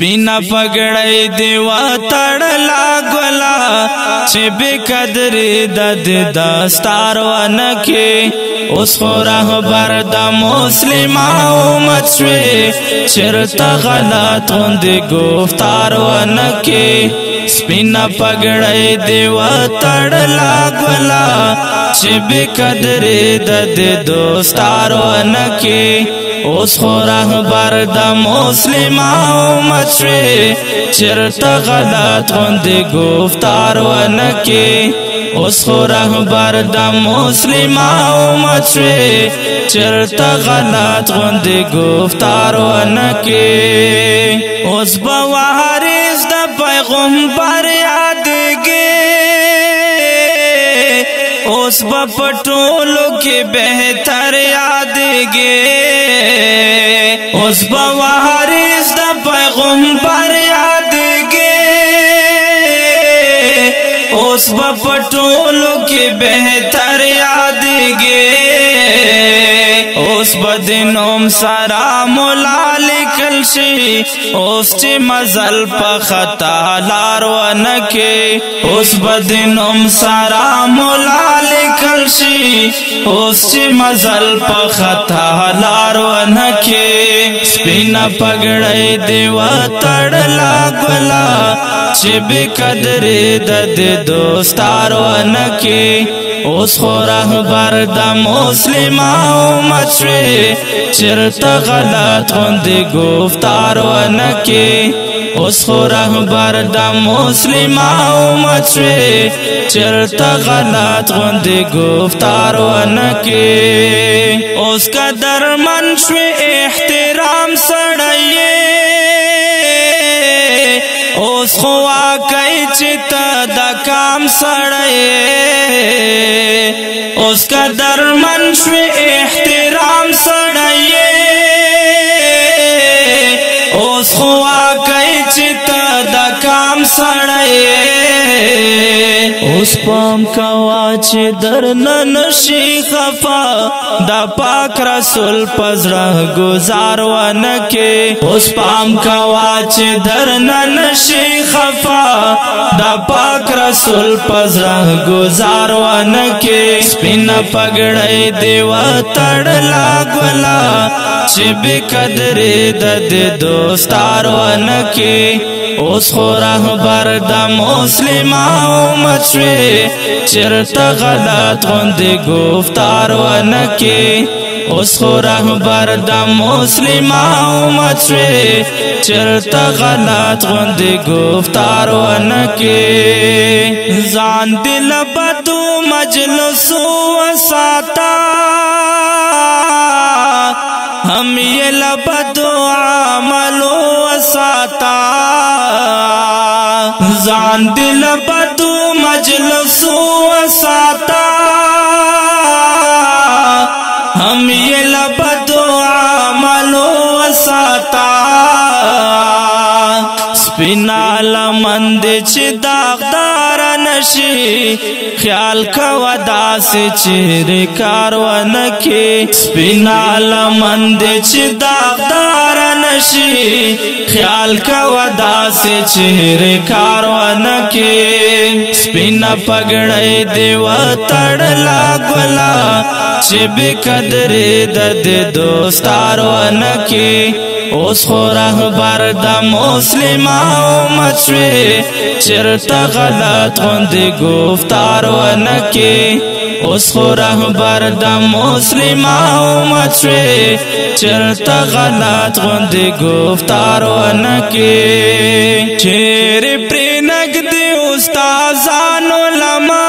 سپینا پګړی دی وتړلا ګلا چې به قدر د دستار ونکي اوس خو رهبر د مسلمانو امت شوي چرته غلط غوندې گفتار ونکي سپینا پګړی دی وتړلا ګلا چې به قدر د دستار ونکي اوس خو رهبر د مسلمانو امت شوي چرته غلط غوندې گفتار ونکي اوس خو رهبر د مسلمانو امت شوي چرته غلط غوندې گفتار ونکي اوس به وارث د پیغمبر یادګي اوس به پټولو کې بهتر یادګي اوس به وارث د پیغمبر یادګي اوس به پټولو کې بهتر یادګي اوس به د نوم سره مولا لیکل شي اوس چې مزل په خطا لار ونکي اوس به د نوم سره مولا لیکل شي اوس چې مزل په خطا لار ونکي سپینا پګړی دی وتړلا ګلا چې به قدر د دوستار ونکي اوس خو رهبر د مسلمانو امت شوي چرته غلط غوندې گفتار ونکي اوس خو رهبر د مسلمانو امت شوي چرته غلط غوندې گفتار ونکي اوس قدرمن شوي احترام سړی اوس خو واقعي چې ته د کام سړی اوس قدرمن شوي احترام سړی اوس خو واقعي چې ته د کام سړی اوس پام کوا چې درنه نشي خفا د پاک رسول پزړه گزار ونکي اوس پام کوا چې درنه نشي خفا د پاک رسول پزړه گزار ونکي سپینا پګړی دی وتړلا ګلا چې به قدر د دوستار ونکي اوس خو رهبر د مسلمانو امت شوي چرته غلط غوندې گفتار ونکي اوس خو رهبر د مسلمانو امت شوي چرته غلط غوندې گفتار ونکي ځان دل بدو مجلسو وساتا هم یې لبدو عملو وساتا ځان دل بدو مجلسو وساتا هم یې لبدو عملو وساتا سپینا لمند چې داغدار نشي خیال کوا داسې چې کار ونکي سپینا لمند چې داغدار نشي خیال کوا داسې چې کار ونکي سپینا پګړی دی وتړلا ګلا چې به قدر د دوستار ونکي اوس خو رهبر د مسلمانو امت شوي چرته غلط غوندې گفتار ونکي اوس خو رهبر د مسلمانو امت شوي چرته غلط غوندې گفتار ونکي چیرې پرې نږدې استادانو لمان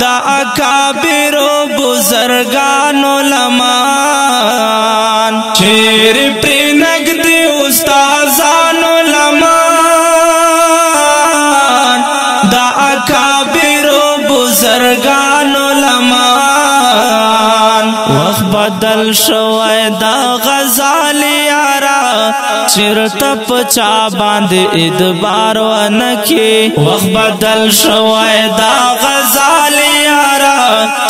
د اکابرو بزرګانو لمان چیرې پرې نږدې استادانو لمان د اکابرو بزرګانو لمان وخت بدل شوی دا غزال یارا چرته پچا باندې ادبار ونکي وخت بدل شوی دا غزال یارا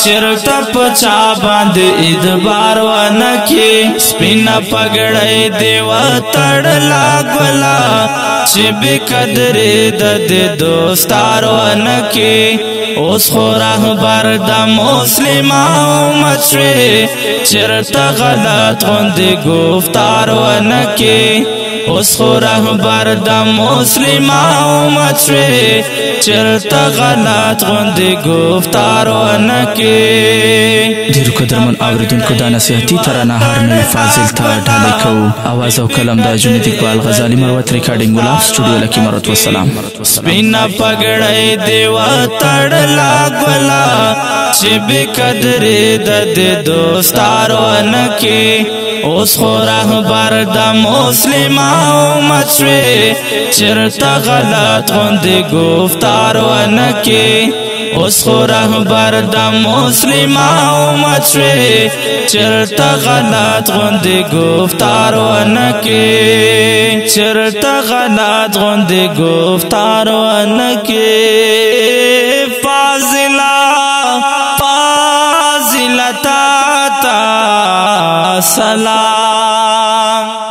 چرتا پچا باند ادبار ونکی سپینا پگڑای دیوا تڑلا گولا چی بی قدری دد دوستار ونکی اوس خو رهبر د مسلمان مچوي چرته غلط غوندي گفتار ونکي اوس خو رهبر د مسلمان مچوي چرته غلط غوندي گفتار ونکي ډیرو قدرمن اوریدونکو دا نصیحتي ترانه هر نوي فاضل ته ډالۍ کوو. اواز او قلم د جنید اقبال غزالي مروت ریکارډینګ ګلاب سټوډیو لکی مروت والسلام. سپینا پګړی دیوا تړلا ګلا چې بې قدرې د دوستار ونکي اوس خو رهبر د مسلمان مچوي چرته غلط غوندي گفتار ونکي اوس خو رهبر د مسلمان مچوي چرته غلط غوندي گفتار ونکي چرته غلط غوندي گفتار ونکي فاضلتا تا سلام.